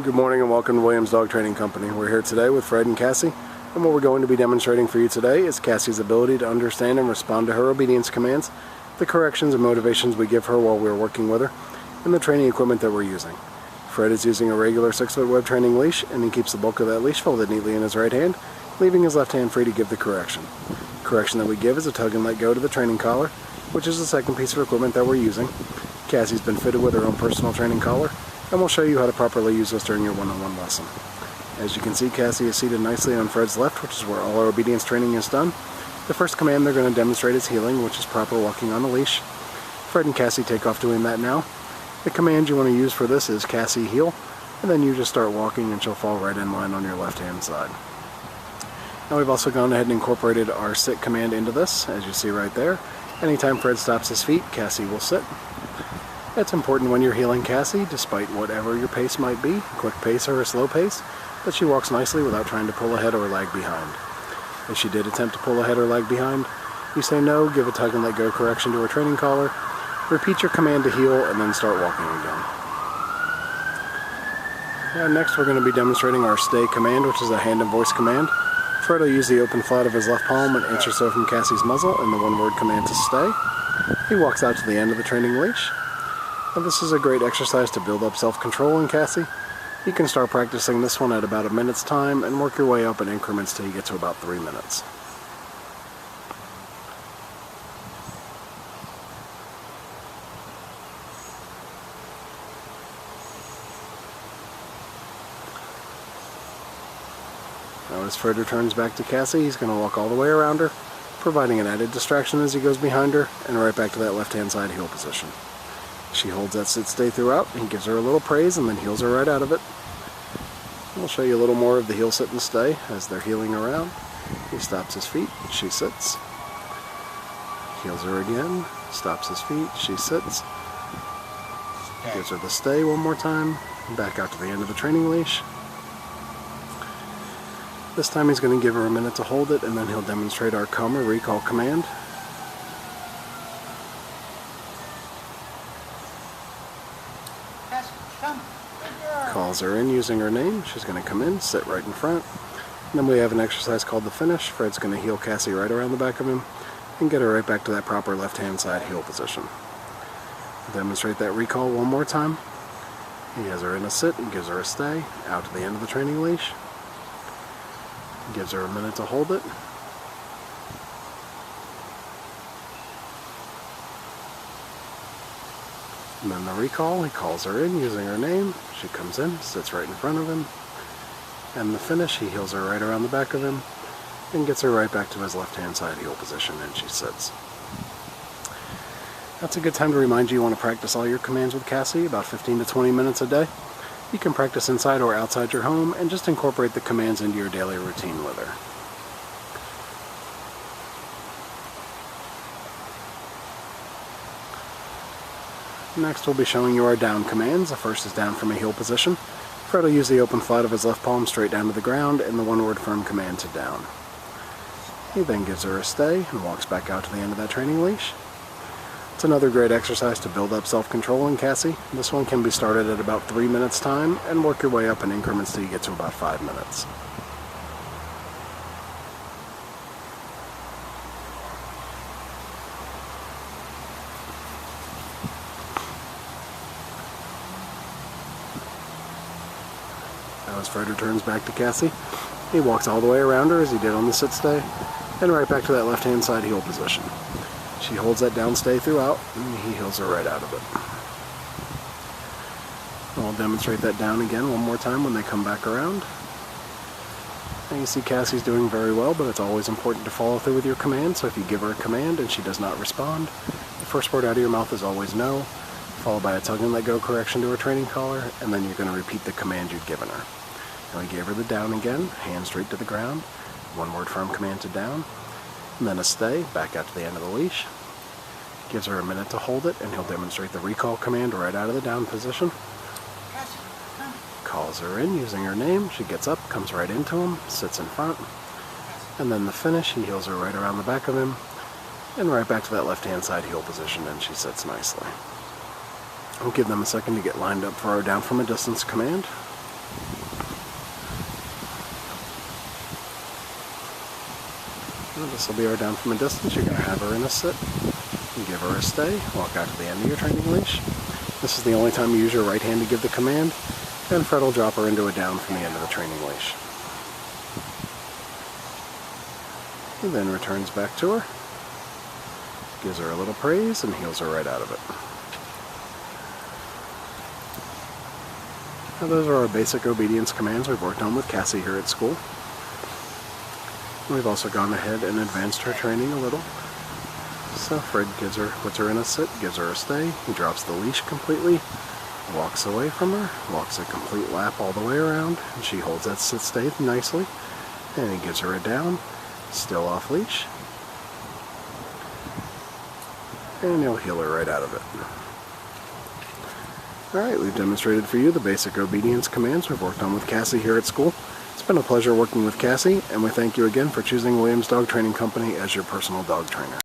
Good morning and welcome to Williams Dog Training Company. We're here today with Fred and Cassie, and what we're going to be demonstrating for you today is Cassie's ability to understand and respond to her obedience commands, the corrections and motivations we give her while we're working with her, and the training equipment that we're using. Fred is using a regular 6-foot web training leash, and he keeps the bulk of that leash folded neatly in his right hand, leaving his left hand free to give the correction. The correction that we give is a tug and let go to the training collar, which is the second piece of equipment that we're using. Cassie's been fitted with her own personal training collar, and we'll show you how to properly use this during your one-on-one lesson. As you can see, Cassie is seated nicely on Fred's left, which is where all our obedience training is done. The first command they're going to demonstrate is heeling, which is proper walking on a leash. Fred and Cassie take off doing that now. The command you want to use for this is Cassie heel, and then you just start walking and she'll fall right in line on your left-hand side. Now we've also gone ahead and incorporated our sit command into this, as you see right there. Anytime Fred stops his feet, Cassie will sit. It's important when you're heeling Cassie, despite whatever your pace might be, quick pace or a slow pace, that she walks nicely without trying to pull ahead or lag behind. If she did attempt to pull ahead or lag behind, you say no, give a tug and let go correction to her training collar, repeat your command to heel, and then start walking again. Now next we're going to be demonstrating our stay command, which is a hand and voice command. Fred will use the open flat of his left palm an inch or so from Cassie's muzzle and the one-word command to stay. He walks out to the end of the training leash. Now this is a great exercise to build up self-control in Cassie. You can start practicing this one at about a minute's time and work your way up in increments till you get to about 3 minutes. Now as Fred returns back to Cassie, he's going to walk all the way around her, providing an added distraction as he goes behind her, and right back to that left-hand side heel position. She holds that sit-stay throughout, and he gives her a little praise and then heels her right out of it. We'll show you a little more of the heel, sit, and stay as they're heeling around. He stops his feet, she sits. Heels her again, stops his feet, she sits. Gives her the stay one more time, back out to the end of the training leash. This time he's going to give her a minute to hold it, and then he'll demonstrate our come or recall command. Calls her in using her name. She's going to come in, sit right in front. And then we have an exercise called the finish. Fred's going to heel Cassie right around the back of him and get her right back to that proper left-hand side heel position. Demonstrate that recall one more time. He has her in a sit and gives her a stay out to the end of the training leash. Gives her a minute to hold it. And then the recall, he calls her in using her name. She comes in, sits right in front of him. And the finish, he heels her right around the back of him and gets her right back to his left-hand side heel position, and she sits. That's a good time to remind you want to practice all your commands with Cassie, about 15 to 20 minutes a day. You can practice inside or outside your home and just incorporate the commands into your daily routine with her. Next we'll be showing you our down commands. The first is down from a heel position. Fred will use the open flat of his left palm straight down to the ground and the one-word firm command to down. He then gives her a stay and walks back out to the end of that training leash. It's another great exercise to build up self-control in Cassie. This one can be started at about 3 minutes time and work your way up in increments till you get to about 5 minutes. Now as Fred returns back to Cassie, he walks all the way around her as he did on the sit stay, and right back to that left-hand side heel position. She holds that down stay throughout, and he heels her right out of it. I'll demonstrate that down again one more time when they come back around. And you see Cassie's doing very well, but it's always important to follow through with your command, so if you give her a command and she does not respond, the first word out of your mouth is always no, followed by a tug and let go correction to her training collar, and then you're going to repeat the command you've given her. Now we gave her the down again, hand straight to the ground, one-word firm command to down, and then a stay, back out to the end of the leash. Gives her a minute to hold it, and he'll demonstrate the recall command right out of the down position. Calls her in using her name. She gets up, comes right into him, sits in front. And then the finish, he heels her right around the back of him, and right back to that left-hand side heel position, and she sits nicely. We'll give them a second to get lined up for our down from a distance command. This will be our down from a distance. You're going to have her in a sit, and give her a stay, walk out to the end of your training leash. This is the only time you use your right hand to give the command, and Fred will drop her into a down from the end of the training leash. And then returns back to her, gives her a little praise, and heels her right out of it. Now those are our basic obedience commands we've worked on with Cassie here at school. We've also gone ahead and advanced her training a little. So Fred puts her in a sit, gives her a stay, he drops the leash completely, walks away from her, walks a complete lap all the way around, and she holds that sit stay nicely, and he gives her a down, still off leash, and he'll heel her right out of it. Alright, we've demonstrated for you the basic obedience commands we've worked on with Cassie here at school. It's been a pleasure working with Cassie, and we thank you again for choosing Williams Dog Training Company as your personal dog trainer.